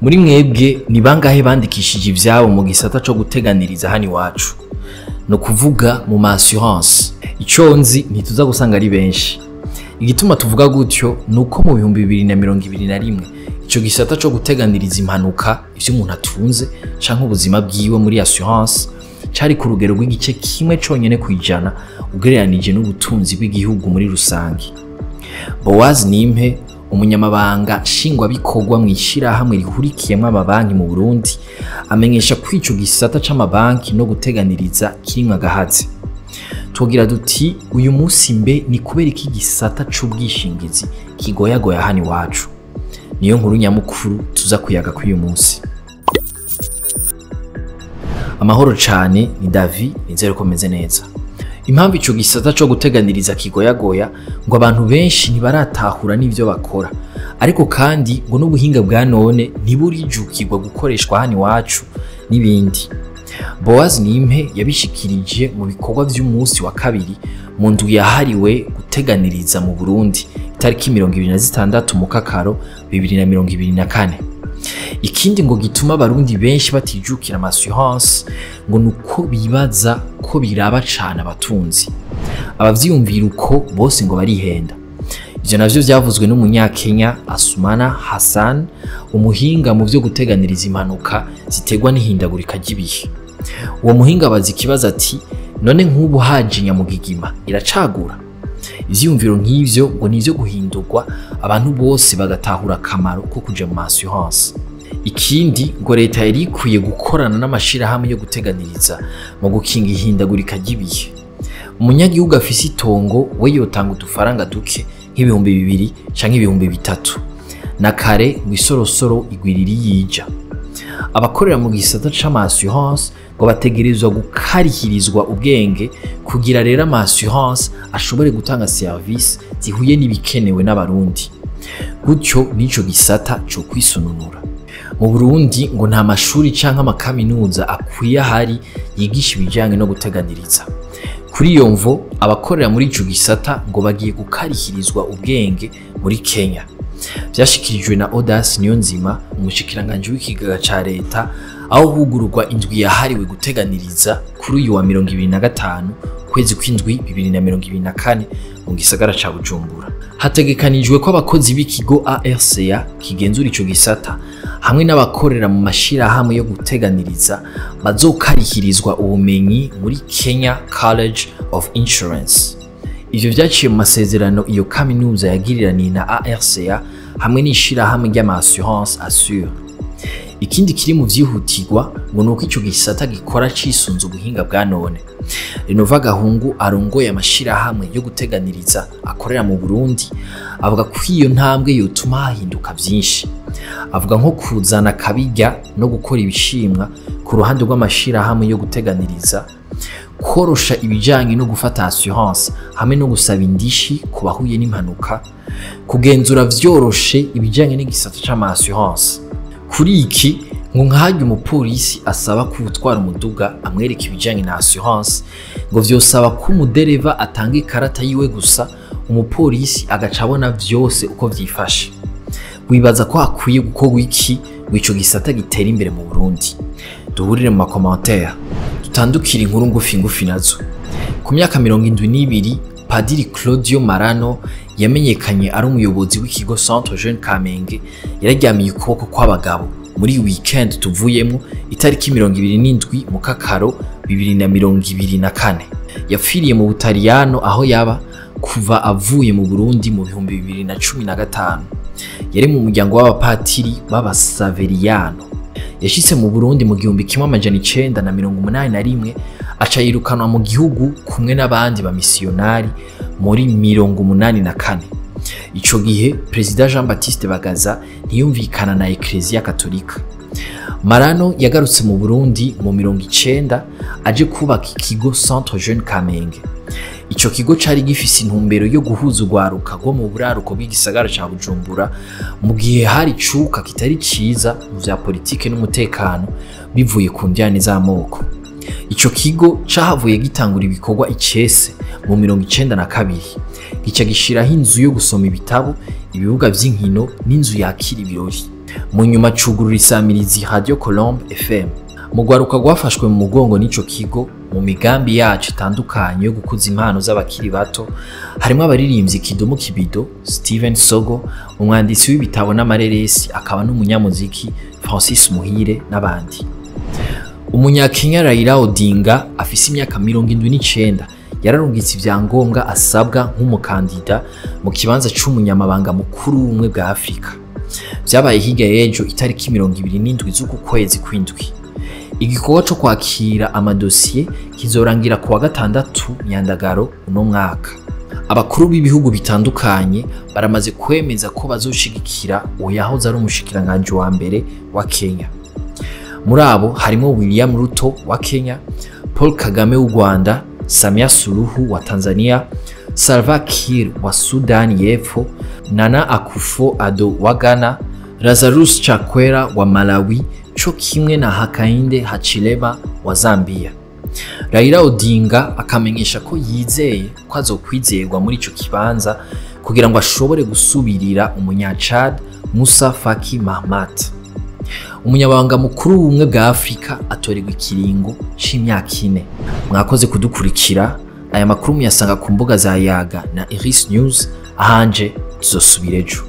Muri mwebwe ni bangahe bandikishije ivyawe mu gisata co guteganiriza hano iwacu? No kuvuga mu ma assurance. Ico nzi ntituza gusanga ari benshi. Igituma tuvuga gutyo nuko mu 2021 ico gisata co guteganiriza impanuka ivyo umuntu atunze canke ubuzima bwiwe muri assurance cari ku rugero rw'igice kimwe conyene kwijana ugereranije n'ubutunzi bw'igihugu muri rusangi. Boaz Nimpe, umunyamabanga shingwa bikorwa mu ishirahamwe rihurikiyemwo amabanki mu Burundi, amenyesha ko ico gisata c'amabanki no guteganiriza kirimwo agahazi. Tugira duti uyu munsi mbe ni kubera iki gisata c'ubwishingizi kigoyagoya hano iwacu. Niyo nkuru nyamukuru tuza kuyaga kuri uyu munsi. Amahoro cane, ni David, nizere ko meze neza. Impamvu ico gisata co guteganiriza kigoyagoya ngo abantu benshi ntibaratahura n'ivyo bakora, ariko kandi ngo n'ubuhinga bwa none ntiburijukirwa gukoreshwa hano iwacu n'ibindi. Boaz Nimpe yabishikirije mu bikorwa vy'umunsi wa kabiri mu ndwi yahariwe guteganiriza mu Burundi itariki 26 Mukakaro 2024. Ikindi ngo gituma abarundi benshi batijukira assurance ngo nuko bibaza ko biraba cane abatunzi. Abavyiyumvira uko bose ngo barihenda. Ivyo navyo vyavuzwe n'umunyakenya Asumana Hassan, umuhinga mu vyo guteganiriza impanuka zitegwa n'ihindagurika ry'ibihe. Uwo muhinga abaza ikibazo ati none nk'ubu haje nyamugigima iracagura? Ivyiyumviro nk'ivyo ngo nivyo guhindurwa abantu bose bagatahura akamaro ko kuja mu assurance. Ikindi ngo leta yari ikwiye gukorana n'amashirahamwe yo guteganiriza mu gukinga ihindagurika ry'ibihe. Umunyagihugu afise itongo we yotanga udufaranga duke nk'ibihumbi 2 canke ibihumbi 3 na kare wisorosoro igwiriri yija. Abakorera mu gisata c'ama assurance ngo bategerezwa gukarihirizwa ubwenge kugira rero ama assurance ashobore gutanga service zihuye n'ibikenewe n'abarundi. Gutyo nico gisata cyo kwisununura. Mu Burundi ngo nta mashuri canke amakaminuza akwiye hari yigisha ibijanye no guteganiriza. Kuri iyo mvo abakorera muri ico gisata ngo bagiye gukarihirizwa ubwenge muri Kenya. Vyashikirijwe na Audace Niyonzima, umushikiranganje w'ikigaga ca leta, aho hugururwa indwi yahariwe guteganiriza kuri uyu wa 25 kwezi kw'indwi 2024 mu gisagara ca Bujumbura. Hategekanijwe ko abakozi b'ikigo ARCA kigenzura ico gisata hamwe n'abakorera mu mashirahamwe yo guteganiriza bazokarihirizwa ubumenyi muri Kenya College of Insurance. Ivyo vyaciye mu masezerano iyo kaminuza yagiriraniye na ARCA hamwe n'ishirahamwe ry'ama assurance Assure. Ikindi kiri mu vyihutirwa ngo nuko ico gisata gikora cisunze ubuhinga bwa none. Renova Gahungu arongoye amashirahamwe yo guteganiriza akorera mu Burundi avuga ko iyo ntambwe yotuma hahinduka vyinshi. Avuga nko kuzana kabirya no gukora ibishimwa ku ruhande rw'amashirahamwe yo guteganiriza, korosha ibijanye no gufata assurance hamwe no gusaba indishi ku bahuye n'impanuka, kugenzura vyoroshe ibijanye n'igisata c'ama assurance. Kuri iki ngo nkahajya umupolisi asaba kutwara umuduga amwereka ibijanye na assurance, ngo vyosaba ko umudereva atanga ikarata yiwe gusa, umupolisi agaca abona vyose uko vyifashe. Wibaza ko hakwiye gukorwa iki ngo ico gisata gitera imbere mu Burundi? Duhurire mu makommentaire dutandukira inkuru ngufi nazo. Ku myaka 72 Patiri Claudio Marano yamenyekanye ari umuyobozi w'ikigo Centre Jeune Kamenge, yararyamiye ukuboko kw'abagabo muri weekend tuvuyemo itariki 27 Mukakaro 2024. Yapfiriye mu Butaliyano aho yaba kuva avuye mu Burundi mu 2015. Yari mu muryango w'abapatiri b'abasaveriyano. Yashitse mu Burundi mu 1981 aca yirukanwa mu gihugu kumwe n'abandi ba missionari muri 1984. Ico gihe President Jean Baptiste Bagaza ntiyumvikana na Ecclesia Katolika. Marano yagarutse mu Burundi mu 1990 aje kubaka ikigo Centre Jeune Kamenge. Ico kigo cari gifise intumbero yo guhuza urwaruka rwo mu buraruko bw'igisagara ca Bujumbura mu gihe hari cuka kitari ciza mu vya politike n'umutekano bivuye ku njyane z'amoko. Ico kigo cahavuye gitangura ibikorwa icese mu 1992, gica gishiraho inzu yo gusoma ibitabo, ibibuga vy'inkino n'inzu yakira ibirori. mu nyuma cugurura isamirizi Radio Colombe FM. Mu rwaruka rwafashwe mu mugongo n'ico kigo mu migambi yacu itandukanye yo gukuza impano z'abakiri bato, harimo abaririmbyi Kidumu Kibido, Steven Sogo, umwanditsi w'ibitabo n'amareresi akaba n'umunyamuziki Francis Muhire n'abandi. Umunyakenya Raila Odinga afise imyaka 79 yararungitse ivyangombwa asabwa nk'umukandida mu kibanza c'umunyamabanga mukuru w'ubumwe bwa Afrika. Vyabaye hirya y'ejo itariki 27 z'uku kwezi kw'indwi. Igikorwa cyo kwakira amadosiye kizorangira kuwa gatandatu Nyandagaro uno mwaka. Abakuru b'ibihugu bitandukanye baramaze kwemeza ko bazoshigikira uwo yahoze ari umushikiranganje wa mbere wa Kenya. Muri abo harimo William Ruto wa Kenya, Paul Kagame w'u Rwanda, Samia Suluhu wa Tanzania, Salva Kiir wa Sudan y'Epfo, Nana Akufo-Addo wa Ghana, Lazarus Chakwera wa Malawi, co kimwe na Hakainde Hichilema wa Zambia. Raila Odinga akamenyesha ko yizeye ko azokwizerwa muri ico kibanza kugira ngo ashobore gusubirira umunya-Chad Musa Faki Mahamat. Umunyabanga mukuru w'ubumwe bwa Afrika atorerwa ikiringo c'imyaka 4. Mwakoze kudukurikira. Aya makuru muyasanga ku mbuga za Yaga na Iris News. Ahanje tuzosubira ejo.